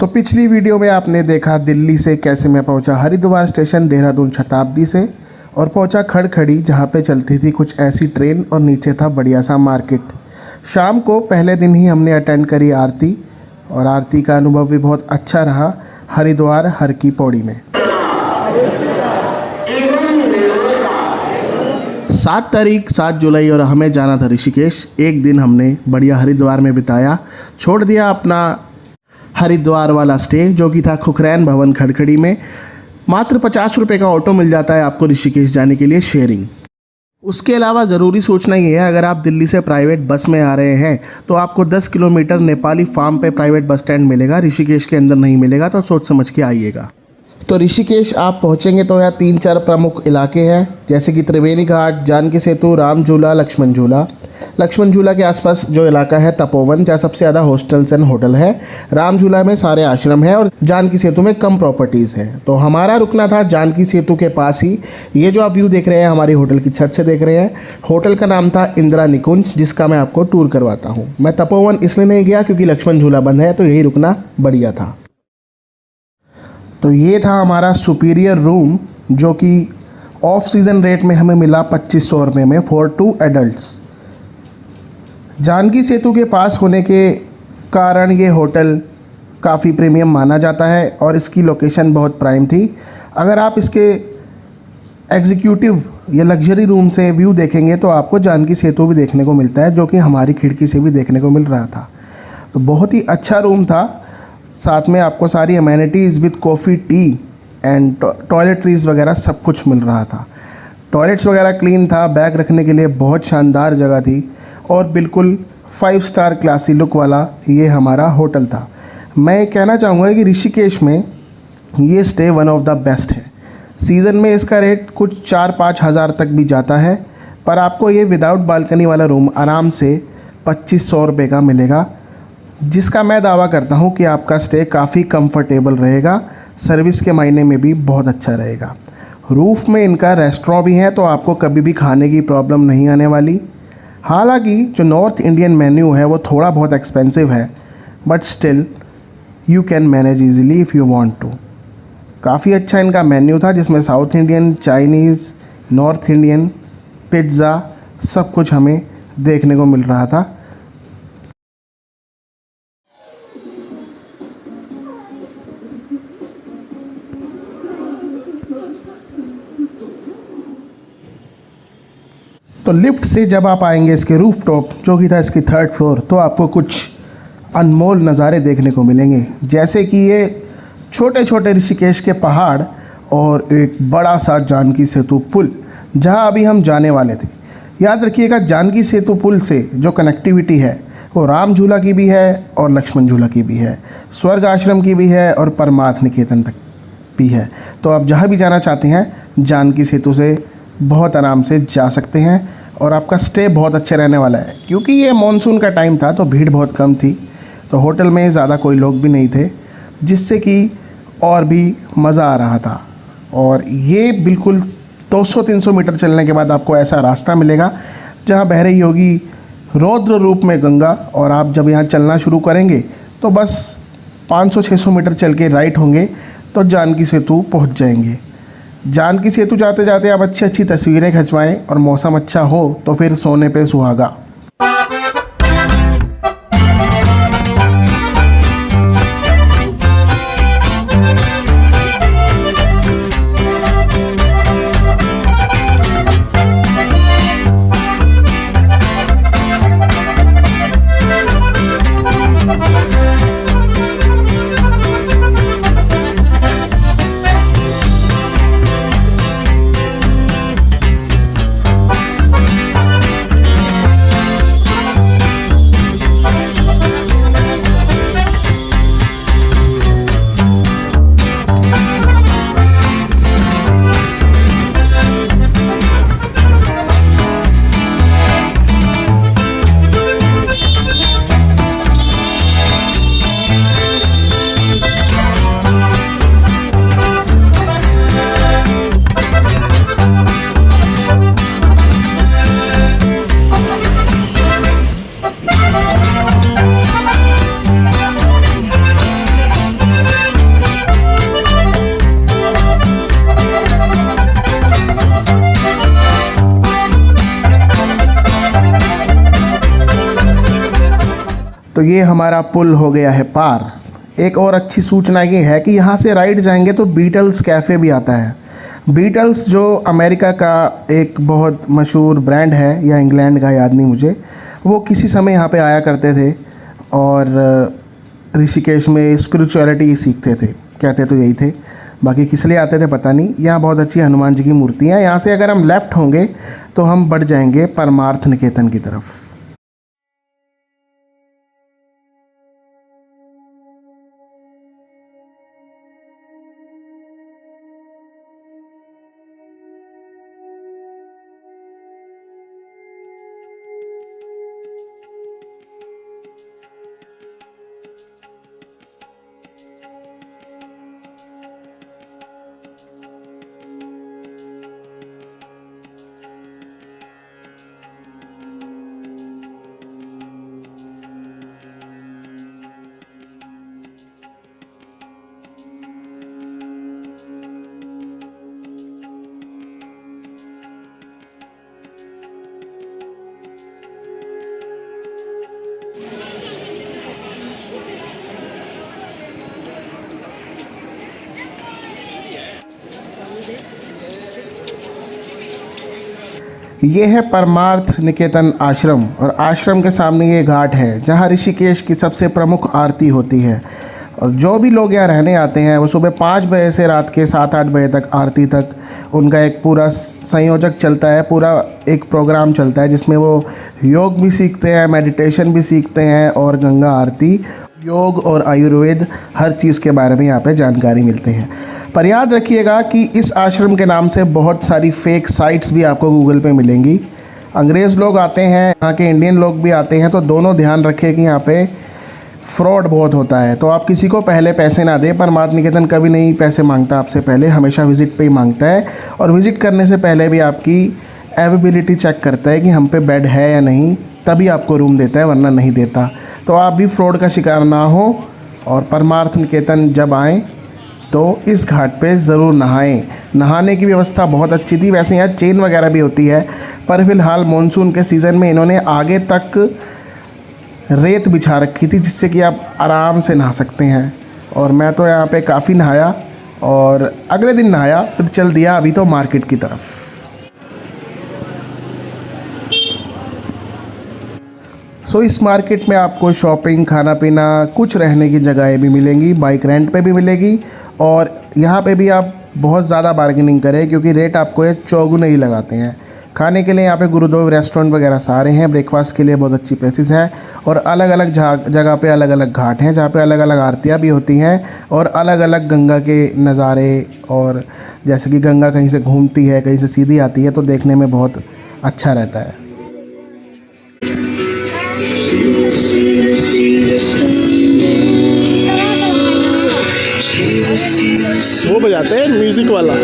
तो पिछली वीडियो में आपने देखा दिल्ली से कैसे मैं पहुंचा हरिद्वार स्टेशन देहरादून शताब्दी से और पहुंचा खड़खड़ी, जहां पे चलती थी कुछ ऐसी ट्रेन और नीचे था बढ़िया सा मार्केट। शाम को पहले दिन ही हमने अटेंड करी आरती और आरती का अनुभव भी बहुत अच्छा रहा हरिद्वार हर की पौड़ी में। 7 तारीख 7 जुलाई और हमें जाना था ऋषिकेश। एक दिन हमने बढ़िया हरिद्वार में बिताया, छोड़ दिया अपना हरिद्वार वाला स्टे जो कि था खुखरैन भवन खड़खड़ी में। मात्र 50 रुपये का ऑटो मिल जाता है आपको ऋषिकेश जाने के लिए शेयरिंग। उसके अलावा ज़रूरी सोचना ये है, अगर आप दिल्ली से प्राइवेट बस में आ रहे हैं तो आपको 10 किलोमीटर नेपाली फार्म पे प्राइवेट बस स्टैंड मिलेगा, ऋषिकेश के अंदर नहीं मिलेगा, तो सोच समझ के आइएगा। तो ऋषिकेश आप पहुंचेंगे तो यहाँ 3-4 प्रमुख इलाके हैं, जैसे कि त्रिवेणी घाट, जानकी सेतु, राम झूला, लक्ष्मण झूला। लक्ष्मण झूला के आसपास जो इलाका है तपोवन, जहाँ सबसे ज़्यादा हॉस्टल्स एंड होटल है। राम झूला में सारे आश्रम हैं और जानकी सेतु में कम प्रॉपर्टीज़ हैं। तो हमारा रुकना था जानकी सेतु के पास ही। ये जो आप व्यू देख रहे हैं हमारी होटल की छत से देख रहे हैं, होटल का नाम था इंदिरा निकुंज, जिसका मैं आपको टूर करवाता हूँ। मैं तपोवन इसलिए नहीं गया क्योंकि लक्ष्मण झूला बंद है, तो यही रुकना बढ़िया था। तो ये था हमारा सुपीरियर रूम, जो कि ऑफ सीज़न रेट में हमें मिला 2500 रुपये में फॉर 2 एडल्ट्स। जानकी सेतु के पास होने के कारण ये होटल काफ़ी प्रीमियम माना जाता है और इसकी लोकेशन बहुत प्राइम थी। अगर आप इसके एग्जीक्यूटिव या लग्जरी रूम से व्यू देखेंगे तो आपको जानकी सेतु भी देखने को मिलता है, जो कि हमारी खिड़की से भी देखने को मिल रहा था। तो बहुत ही अच्छा रूम था। साथ में आपको सारी amenities with coffee, T and toiletries वगैरह सब कुछ मिल रहा था। टॉयलेट्स वगैरह क्लीन था, बैग रखने के लिए बहुत शानदार जगह थी और बिल्कुल 5 स्टार क्लासी लुक वाला ये हमारा होटल था। मैं कहना चाहूँगा कि ऋषिकेश में ये stay one of the best है। सीज़न में इसका रेट कुछ 4-5 हज़ार तक भी जाता है, पर आपको ये विदाउट बालकनी वाला रूम आराम से 2500 रुपये का मिलेगा, जिसका मैं दावा करता हूँ कि आपका स्टे काफ़ी कंफर्टेबल रहेगा। सर्विस के मायने में भी बहुत अच्छा रहेगा। रूफ़ में इनका रेस्टोरेंट भी है, तो आपको कभी भी खाने की प्रॉब्लम नहीं आने वाली। हालांकि जो नॉर्थ इंडियन मेन्यू है वो थोड़ा बहुत एक्सपेंसिव है, but still you can manage easily if you want to. काफ़ी अच्छा इनका मेन्यू था, जिसमें South Indian, Chinese, North Indian, pizza सब कुछ हमें देखने को मिल रहा था। तो लिफ्ट से जब आप आएंगे इसके रूफ टॉप, जो कि था इसकी 3rd फ्लोर, तो आपको कुछ अनमोल नज़ारे देखने को मिलेंगे, जैसे कि ये छोटे छोटे ऋषिकेश के पहाड़ और एक बड़ा सा जानकी सेतु पुल, जहां अभी हम जाने वाले थे। याद रखिएगा, जानकी सेतु पुल से जो कनेक्टिविटी है वो राम झूला की भी है और लक्ष्मण झूला की भी है, स्वर्ग आश्रम की भी है और परमार्थ निकेतन तक भी है। तो आप जहाँ भी जाना चाहते हैं जानकी सेतु से बहुत आराम से जा सकते हैं और आपका स्टे बहुत अच्छे रहने वाला है। क्योंकि ये मॉनसून का टाइम था तो भीड़ बहुत कम थी, तो होटल में ज़्यादा कोई लोग भी नहीं थे, जिससे कि और भी मज़ा आ रहा था। और ये बिल्कुल 200-300 मीटर चलने के बाद आपको ऐसा रास्ता मिलेगा जहाँ बह रही होगी रौद्र रूप में गंगा, और आप जब यहाँ चलना शुरू करेंगे तो बस 500-600 मीटर चल के राइट होंगे तो जानकी सेतु पहुँच जाएंगे। जानकी सेतु जाते जाते आप अच्छी अच्छी तस्वीरें खिंचवाएं और मौसम अच्छा हो तो फिर सोने पे सुहागा। तो ये हमारा पुल हो गया है पार। एक और अच्छी सूचना ये है कि यहाँ से राइट जाएंगे तो बीटल्स कैफ़े भी आता है। बीटल्स जो अमेरिका का एक बहुत मशहूर ब्रांड है, या इंग्लैंड का, याद नहीं मुझे, वो किसी समय यहाँ पे आया करते थे और ऋषिकेश में स्पिरिचुअलिटी सीखते थे, कहते तो यही थे, बाकी किस लिए आते थे पता नहीं। यहाँ बहुत अच्छी हनुमान जी की मूर्ति है। यहाँ से अगर हम लेफ़्ट होंगे तो हम बढ़ जाएंगे परमार्थ निकेतन की तरफ। ये है परमार्थ निकेतन आश्रम, और आश्रम के सामने ये घाट है जहाँ ऋषिकेश की सबसे प्रमुख आरती होती है। और जो भी लोग यहाँ रहने आते हैं वो सुबह 5 बजे से रात के 7-8 बजे तक आरती तक उनका एक पूरा संयोजक चलता है, पूरा एक प्रोग्राम चलता है जिसमें वो योग भी सीखते हैं, मेडिटेशन भी सीखते हैं और गंगा आरती, योग और आयुर्वेद, हर चीज़ के बारे में यहाँ पे जानकारी मिलते हैं। पर याद रखिएगा कि इस आश्रम के नाम से बहुत सारी फेक साइट्स भी आपको गूगल पे मिलेंगी। अंग्रेज़ लोग आते हैं, यहाँ के इंडियन लोग भी आते हैं, तो दोनों ध्यान रखिए कि यहाँ पे फ्रॉड बहुत होता है। तो आप किसी को पहले पैसे ना दें। परमार्थ निकेतन कभी नहीं पैसे मांगता आपसे पहले, हमेशा विज़िट पे ही मांगता है। और विज़िट करने से पहले भी आपकी अवेलेबिलिटी चेक करता है कि हम पे बेड है या नहीं, तभी आपको रूम देता है, वरना नहीं देता। तो आप भी फ्रॉड का शिकार ना हो। और परमार्थ निकेतन जब आएँ तो इस घाट पे ज़रूर नहाएं। नहाने की व्यवस्था बहुत अच्छी थी। वैसे यहाँ चेन वगैरह भी होती है, पर फ़िलहाल मानसून के सीज़न में इन्होंने आगे तक रेत बिछा रखी थी जिससे कि आप आराम से नहा सकते हैं। और मैं तो यहाँ पे काफ़ी नहाया और अगले दिन नहाया, फिर चल दिया अभी तो मार्केट की तरफ। इस मार्केट में आपको शॉपिंग, खाना पीना, कुछ रहने की जगहें भी मिलेंगी, बाइक रेंट पे भी मिलेगी। और यहाँ पे भी आप बहुत ज़्यादा बार्गेनिंग करें क्योंकि रेट आपको ये चौगुने ही लगाते हैं। खाने के लिए यहाँ पे गुरुदेव रेस्टोरेंट वगैरह सारे हैं, ब्रेकफास्ट के लिए बहुत अच्छी प्लेसेस हैं। और अलग अलग जगह पे अलग अलग घाट हैं जहाँ पे अलग अलग आरतियाँ भी होती हैं और अलग अलग गंगा के नज़ारे। और जैसे कि गंगा कहीं से घूमती है, कहीं से सीधी आती है, तो देखने में बहुत अच्छा रहता है। वो बजाते हैं म्यूजिक वाला।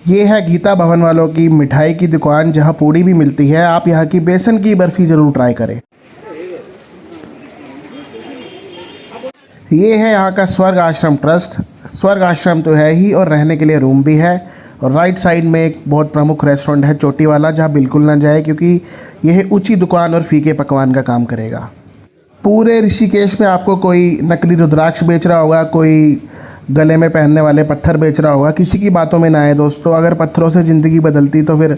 ये है गीता भवन वालों की मिठाई की दुकान जहाँ पूड़ी भी मिलती है। आप यहाँ की बेसन की बर्फ़ी ज़रूर ट्राई करें। ये है यहाँ का स्वर्ग आश्रम ट्रस्ट। स्वर्ग आश्रम तो है ही और रहने के लिए रूम भी है। और राइट साइड में एक बहुत प्रमुख रेस्टोरेंट है चोटी वाला, जहाँ बिल्कुल ना जाए क्योंकि यह ऊंची दुकान और फीके पकवान का काम करेगा। पूरे ऋषिकेश में आपको कोई नकली रुद्राक्ष बेच रहा होगा, कोई गले में पहनने वाले पत्थर बेच रहा होगा। किसी की बातों में ना आए दोस्तों। अगर पत्थरों से ज़िंदगी बदलती तो फिर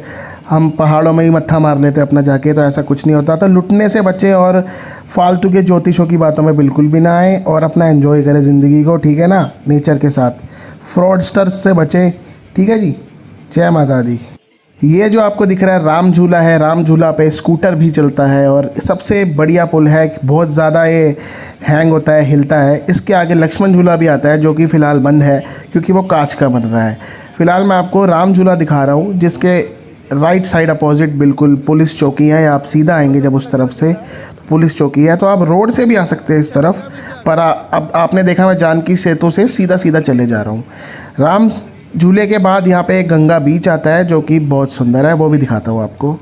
हम पहाड़ों में ही मत्था मार लेते अपना जाके, तो ऐसा कुछ नहीं होता। तो लुटने से बचे और फालतू के ज्योतिषों की बातों में बिल्कुल भी ना आए और अपना एंजॉय करें ज़िंदगी को, ठीक है ना, नेचर के साथ। फ्रॉडस्टर्स से बचें, ठीक है जी। जय माता दी। ये जो आपको दिख रहा है राम झूला है। राम झूला पे स्कूटर भी चलता है और सबसे बढ़िया पुल है, बहुत ज़्यादा ये हैंग होता है, हिलता है। इसके आगे लक्ष्मण झूला भी आता है जो कि फ़िलहाल बंद है क्योंकि वो कांच का बन रहा है। फ़िलहाल मैं आपको राम झूला दिखा रहा हूँ जिसके राइट साइड अपोजिट बिल्कुल पुलिस चौकी है। आप सीधा आएंगे जब उस तरफ से पुलिस चौकी है, तो आप रोड से भी आ सकते हैं इस तरफ, पर अब आपने देखा मैं जानकी सेतु से सीधा सीधा चले जा रहा हूँ। राम झूले के बाद यहाँ पे गंगा बीच आता है जो कि बहुत सुंदर है, वो भी दिखाता हूँ आपको।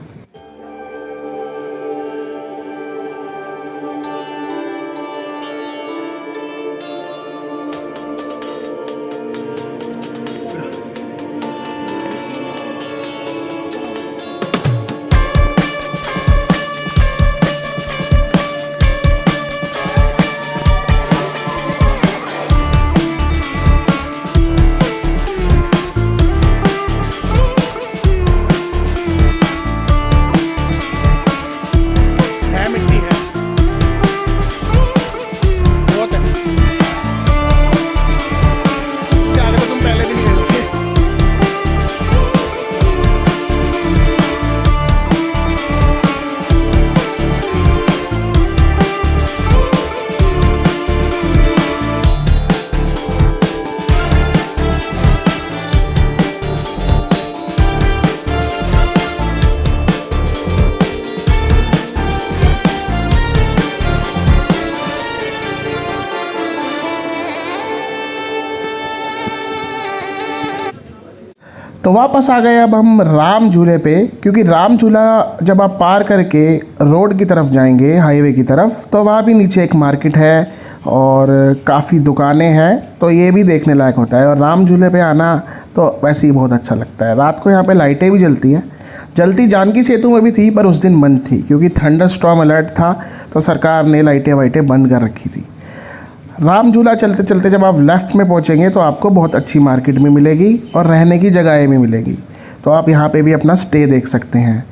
तो वापस आ गए अब हम राम झूले पे, क्योंकि राम झूला जब आप पार करके रोड की तरफ जाएंगे, हाईवे की तरफ, तो वहाँ भी नीचे एक मार्केट है और काफ़ी दुकानें हैं, तो ये भी देखने लायक होता है। और राम झूले पे आना तो वैसे ही बहुत अच्छा लगता है। रात को यहाँ पे लाइटें भी जलती हैं, जलती जानकी सेतु में भी थी पर उस दिन बंद थी क्योंकि थंडर स्टॉर्म अलर्ट था, तो सरकार ने लाइटें वाइटें बंद कर रखी थी। राम झूला चलते चलते जब आप लेफ़्ट में पहुंचेंगे तो आपको बहुत अच्छी मार्केट भी मिलेगी और रहने की जगहें भी मिलेगी, तो आप यहां पे भी अपना स्टे देख सकते हैं।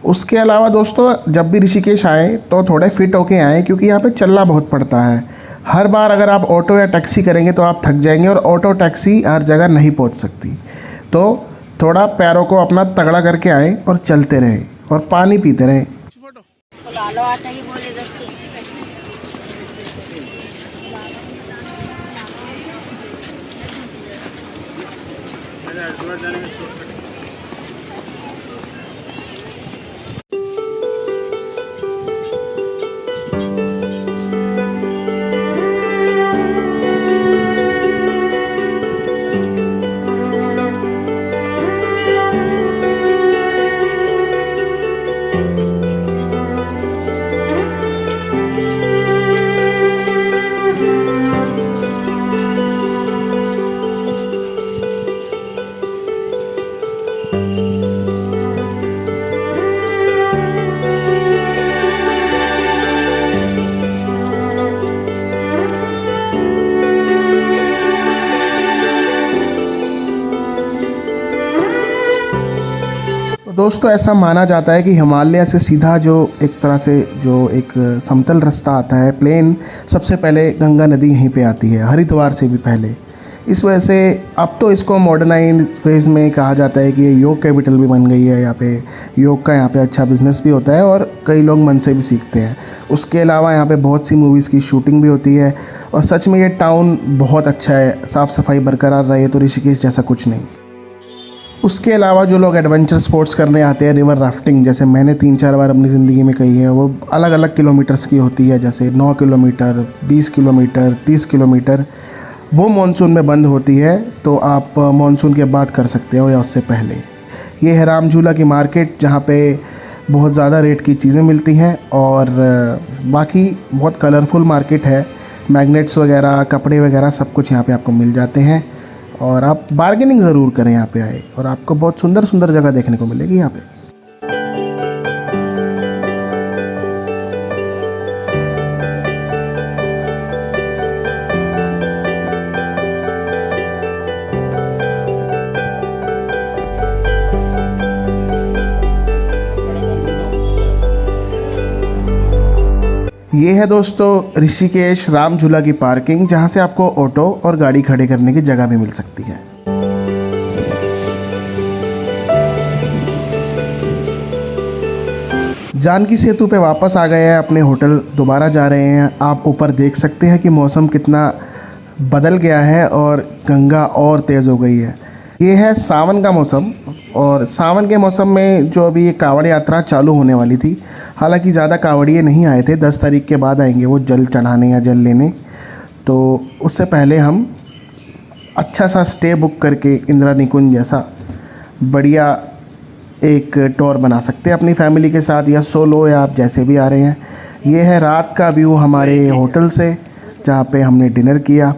उसके अलावा दोस्तों, जब भी ऋषिकेश आएँ तो थोड़े फिट होके आएँ क्योंकि यहाँ पे चलना बहुत पड़ता है। हर बार अगर आप ऑटो या टैक्सी करेंगे तो आप थक जाएंगे और ऑटो टैक्सी हर जगह नहीं पहुँच सकती, तो थोड़ा पैरों को अपना तगड़ा करके आएँ और चलते रहें और पानी पीते रहें। दोस्तों, ऐसा माना जाता है कि हिमालय से सीधा जो एक तरह से जो एक समतल रास्ता आता है, प्लेन, सबसे पहले गंगा नदी यहीं पे आती है, हरिद्वार से भी पहले। इस वजह से अब तो इसको मॉडर्नाइज फेज में कहा जाता है कि ये योग कैपिटल भी बन गई है। यहाँ पे योग का यहाँ पे अच्छा बिजनेस भी होता है और कई लोग मन से भी सीखते हैं। उसके अलावा यहाँ पे बहुत सी मूवीज़ की शूटिंग भी होती है और सच में ये टाउन बहुत अच्छा है, साफ़ सफाई बरकरार रही तो ऋषिकेश जैसा कुछ नहीं। उसके अलावा जो लोग एडवेंचर स्पोर्ट्स करने आते हैं, रिवर राफ्टिंग, जैसे मैंने 3-4 बार अपनी ज़िंदगी में कही है, वो अलग अलग किलोमीटर्स की होती है, जैसे 9 किलोमीटर, 20 किलोमीटर, 30 किलोमीटर। वो मानसून में बंद होती है, तो आप मानसून के बाद कर सकते हो या उससे पहले। ये है राम झूला की मार्केट, जहाँ पे बहुत ज़्यादा रेट की चीज़ें मिलती हैं और बाकी बहुत कलरफुल मार्केट है। मैग्नेट्स वगैरह, कपड़े वगैरह सब कुछ यहाँ पे आपको मिल जाते हैं और आप बार्गेनिंग ज़रूर करें यहाँ पे आए, और आपको बहुत सुंदर सुंदर जगह देखने को मिलेगी यहाँ पे। ये है दोस्तों ऋषिकेश राम झूला की पार्किंग, जहाँ से आपको ऑटो और गाड़ी खड़े करने की जगह भी मिल सकती है। जानकी सेतु पे वापस आ गए हैं, अपने होटल दोबारा जा रहे हैं। आप ऊपर देख सकते हैं कि मौसम कितना बदल गया है और गंगा और तेज़ हो गई है। ये है सावन का मौसम, और सावन के मौसम में जो अभी ये कांवड़ यात्रा चालू होने वाली थी, हालांकि ज़्यादा कांवड़िए नहीं आए थे, 10 तारीख के बाद आएंगे वो जल चढ़ाने या जल लेने। तो उससे पहले हम अच्छा सा स्टे बुक करके इंदिरा निकुंज जैसा बढ़िया एक टूर बना सकते हैं अपनी फैमिली के साथ, या सोलो, या आप जैसे भी आ रहे हैं। ये है रात का व्यू हमारे होटल से, जहाँ पे हमने डिनर किया।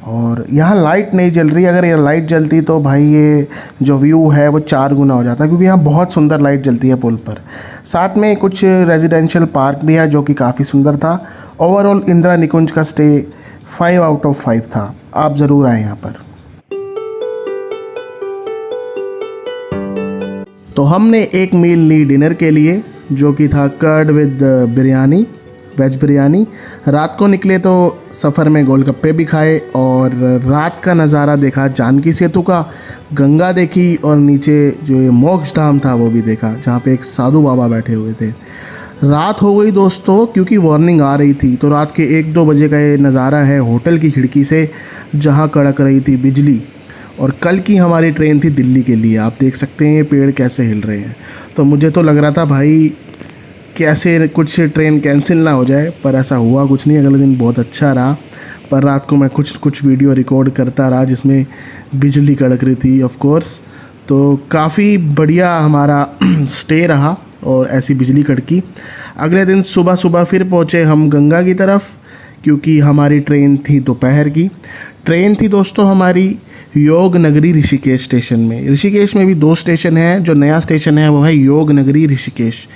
और यहाँ लाइट नहीं जल रही, अगर ये लाइट जलती तो भाई ये जो व्यू है वो 4 गुना हो जाता, क्योंकि यहाँ बहुत सुंदर लाइट जलती है पुल पर। साथ में कुछ रेजिडेंशियल पार्क भी है जो कि काफ़ी सुंदर था। ओवरऑल इंदिरा निकुंज का स्टे 5 आउट ऑफ 5 था। आप ज़रूर आएँ यहाँ पर। तो हमने एक मील ली डिनर के लिए, जो कि था curd with biryani, veg biryani. रात को निकले तो सफ़र में गोलगप्पे भी खाए और रात का नज़ारा देखा जानकी सेतु का, गंगा देखी, और नीचे जो ये मोक्ष धाम था वो भी देखा, जहाँ पे एक साधु बाबा बैठे हुए थे। रात हो गई दोस्तों, क्योंकि वार्निंग आ रही थी। तो रात के 1-2 बजे का ये नज़ारा है होटल की खिड़की से, जहाँ कड़क रही थी बिजली। और कल की हमारी ट्रेन थी दिल्ली के लिए। आप देख सकते हैं ये पेड़ कैसे हिल रहे हैं। तो मुझे तो लग रहा था भाई कैसे कुछ ट्रेन कैंसिल ना हो जाए, पर ऐसा हुआ कुछ नहीं। अगले दिन बहुत अच्छा रहा, पर रात को मैं कुछ वीडियो रिकॉर्ड करता रहा जिसमें बिजली कड़क रही थी ऑफ कोर्स। तो काफ़ी बढ़िया हमारा स्टे रहा और ऐसी बिजली कड़की। अगले दिन सुबह फिर पहुँचे हम गंगा की तरफ, क्योंकि हमारी ट्रेन थी दोपहर की। ट्रेन थी दोस्तों हमारी योग नगरी ऋषिकेश स्टेशन में। ऋषिकेश में भी 2 स्टेशन हैं, जो नया स्टेशन है वो है योग नगरी ऋषिकेश।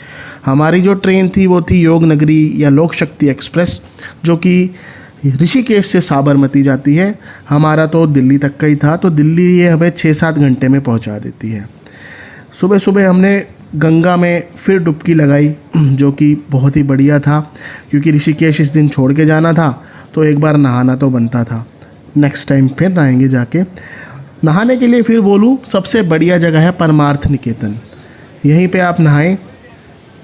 हमारी जो ट्रेन थी वो थी योग नगरी या लोक शक्ति एक्सप्रेस, जो कि ऋषिकेश से साबरमती जाती है। हमारा तो दिल्ली तक का ही था, तो दिल्ली ये हमें 6-7 घंटे में पहुंचा देती है। सुबह हमने गंगा में फिर डुबकी लगाई, जो कि बहुत ही बढ़िया था, क्योंकि ऋषिकेश इस दिन छोड़ के जाना था, तो एक बार नहाना तो बनता था। नेक्स्ट टाइम फिर नहाएंगे जाके। नहाने के लिए फिर बोलूँ, सबसे बढ़िया जगह है परमार्थ निकेतन। यहीं पे आप नहाएं,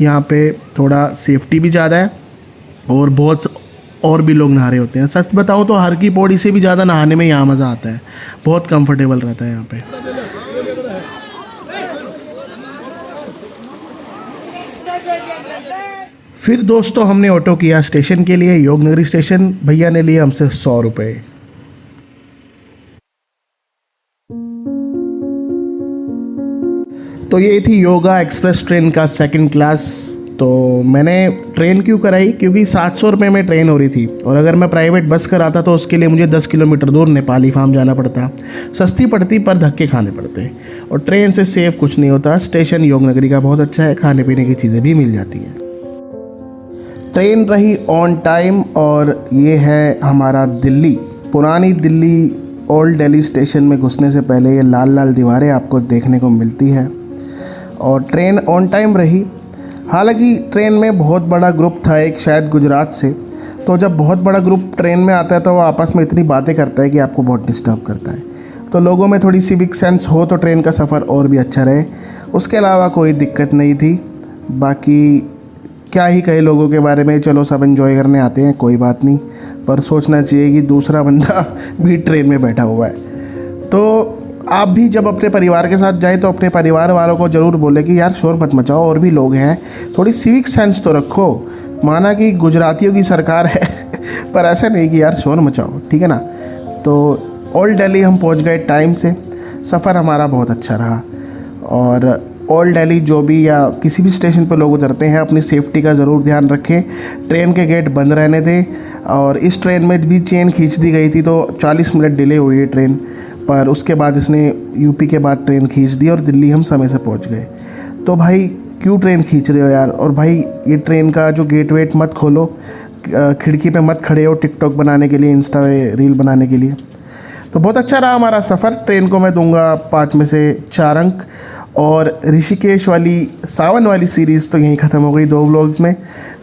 यहाँ पे थोड़ा सेफ्टी भी ज़्यादा है और बहुत और भी लोग नहा रहे होते हैं। सच बताऊँ तो हर की पौड़ी से भी ज़्यादा नहाने में यहाँ मज़ा आता है, बहुत कंफर्टेबल रहता है यहाँ पे। फिर दोस्तों हमने ऑटो किया स्टेशन के लिए, योग नगरी स्टेशन। भैया ने लिए हमसे 100 रुपये। तो ये थी योगा एक्सप्रेस ट्रेन का 2nd क्लास। तो मैंने ट्रेन क्यों कराई, क्योंकि 700 रुपये में ट्रेन हो रही थी, और अगर मैं प्राइवेट बस कराता तो उसके लिए मुझे 10 किलोमीटर दूर नेपाली फार्म जाना पड़ता। सस्ती पड़ती पर धक्के खाने पड़ते, और ट्रेन से सेफ कुछ नहीं होता। स्टेशन योग नगरी का बहुत अच्छा है, खाने पीने की चीज़ें भी मिल जाती हैं। ट्रेन रही ऑन टाइम, और ये है हमारा दिल्ली। पुरानी दिल्ली ओल्ड दिल्ली स्टेशन में घुसने से पहले ये लाल लाल दीवारें आपको देखने को मिलती है, और ट्रेन ऑन टाइम रही। हालांकि ट्रेन में बहुत बड़ा ग्रुप था, एक शायद गुजरात से। तो जब बहुत बड़ा ग्रुप ट्रेन में आता है तो वो आपस में इतनी बातें करता है कि आपको बहुत डिस्टर्ब करता है। तो लोगों में थोड़ी सिविक सेंस हो तो ट्रेन का सफ़र और भी अच्छा रहे। उसके अलावा कोई दिक्कत नहीं थी। बाकी क्या ही कहे लोगों के बारे में, चलो सब एंजॉय करने आते हैं, कोई बात नहीं, पर सोचना चाहिए कि दूसरा बंदा भी ट्रेन में बैठा हुआ है। तो आप भी जब अपने परिवार के साथ जाए तो अपने परिवार वालों को ज़रूर बोले कि यार शोर मत मचाओ, और भी लोग हैं, थोड़ी सिविक सेंस तो रखो। माना कि गुजरातियों की सरकार है पर ऐसा नहीं कि यार शोर मचाओ, ठीक है ना। तो ओल्ड दिल्ली हम पहुंच गए टाइम से। सफ़र हमारा बहुत अच्छा रहा। और ओल्ड दिल्ली जो भी या किसी भी स्टेशन पर लोग उतरते हैं, अपनी सेफ्टी का ज़रूर ध्यान रखें। ट्रेन के गेट बंद रहने थे, और इस ट्रेन में भी चेन खींच दी गई थी, तो 40 मिनट डिले हुई है ट्रेन, पर उसके बाद इसने यूपी के बाद ट्रेन खींच दी और दिल्ली हम समय से पहुंच गए। तो भाई क्यों ट्रेन खींच रहे हो यार। और भाई ये ट्रेन का जो गेट वेट मत खोलो, खिड़की पे मत खड़े हो टिकटॉक बनाने के लिए, इंस्टा रील बनाने के लिए। तो बहुत अच्छा रहा हमारा सफ़र। ट्रेन को मैं दूंगा 5 में से 4 अंक। और ऋषिकेश वाली सावन वाली सीरीज़ तो यहीं ख़त्म हो गई 2 व्लॉग्स में।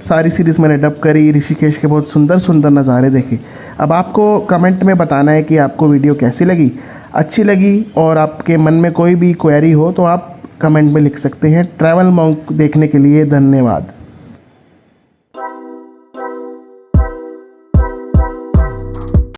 सारी सीरीज़ मैंने डब करी, ऋषिकेश के बहुत सुंदर सुंदर नज़ारे देखे। अब आपको कमेंट में बताना है कि आपको वीडियो कैसी लगी, अच्छी लगी, और आपके मन में कोई भी क्वेरी हो तो आप कमेंट में लिख सकते हैं। ट्रैवल मॉन्क देखने के लिए धन्यवाद।